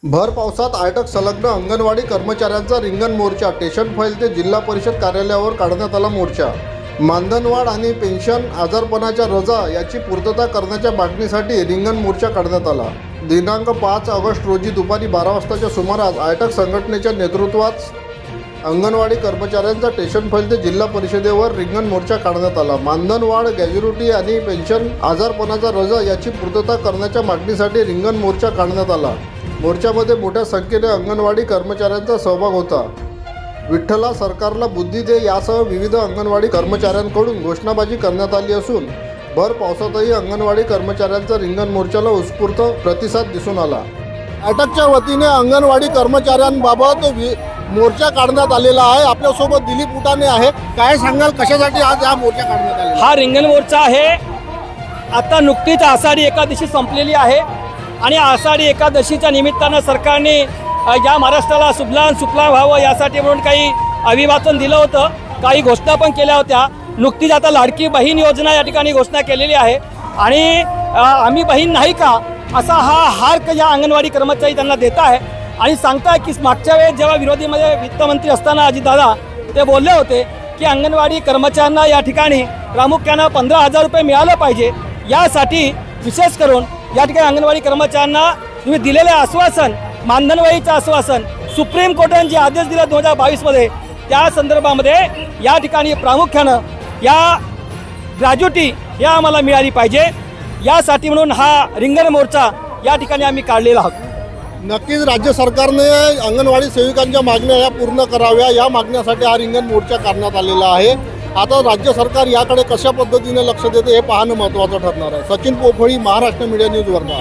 भर पावसात आयटक संलग्न अंगणवाडी कर्मचाऱ्यांचा रिंगण मोर्चा स्टेशन फैल ते जिल्हा परिषद कार्यालयावर काढण्यात आला। मोर्चा मानधनवाढ आणि पेन्शन आजारपणाच्या रजा याची पूर्तता करण्याच्या मागणीसाठी रिंगण मोर्चा काढण्यात आला। दिनांक 5 ऑगस्ट रोजी दुपारी 12 वाजताच्या सुमारास आयटक संघटनेच्या नेतृत्वात अंगणवाडी कर्मचाऱ्यांचा स्टेशन फैल ते जिल्हा परिषदेवर रिंगण मोर्चा काढण्यात आला। मानधनवाढ, ग्रॅज्युटी आणि पेन्शन आजारपणाचा रजा याची पूर्तता करण्याच्या मागणीसाठी रिंगण मोर्चा काढण्यात आला। मोर्चामध्ये मोठ्या संख्येने अंगणवाडी कर्मचाऱ्यांचा सहभाग होता। विठ्ठला सरकारला बुद्धी दे यासह विविध अंगणवाडी कर्मचाऱ्यांकडून घोषणाबाजी करण्यात आली असून भर पावसातही अंगणवाडी कर्मचाऱ्यांचा रिंगण मोर्चाला उत्स्फूर्त प्रतिसाद दिसून आला। आयटकच्या वतीने अंगणवाडी कर्मचाऱ्यांबाबत मोर्चा काढण्यात आलेला आहे। आपल्यासोबत दिलीप उटाणे आहे। काय सांगाल, कशासाठी आज हा मोर्चा काढण्यात आलेला? हा रिंगण मोर्चा आहे। आता नुकतीच आषाढी एकादशी संपलेली आहे आणि आषाढी एकादशीच्या निमित्तानं सरकारने या महाराष्ट्राला सुफलाम सुफलाम व्हावं यासाठी म्हणून काही अभिवाचन दिलं होतं, काही घोषणा पण केल्या होत्या। नुकतीच आता लाडकी बहीण योजना या ठिकाणी घोषणा केलेली आहे आणि आम्ही बहीण नाही का असा हा हार्क या अंगणवाडी कर्मचारी त्यांना देत आहे आणि सांगताय की मागच्या वेळेस जेव्हा विरोधीमध्ये वित्तमंत्री असताना अजितदादा ते बोलले होते की अंगणवाडी कर्मचाऱ्यांना या ठिकाणी प्रामुख्यानं 15,000 रुपये मिळालं पाहिजे। यासाठी विशेष करून या ठिकाणी अंगणवाडी कर्मचाऱ्यांना तुम्ही दिलेले आश्वासन, मानधनवाढीचं आश्वासन, सुप्रीम कोर्टाने जे आदेश दिला 2022 मध्ये त्या संदर्भामध्ये या ठिकाणी प्रामुख्यानं या ग्रॅज्युटी हे आम्हाला मिळाली पाहिजे। यासाठी म्हणून हा रिंगण मोर्चा या ठिकाणी आम्ही काढलेला आहोत। नक्कीच राज्य सरकारने अंगणवाडी सेविकांच्या मागण्या या पूर्ण कराव्या या मागण्यासाठी हा रिंगण मोर्चा काढण्यात आलेला आहे। आता राज्य सरकार याकडे कशा पद्धतीने लक्ष देते हे पाहणं महत्त्वाचं ठरणार आहे। Sachin Pophali, Maharashtra media news, Wardha.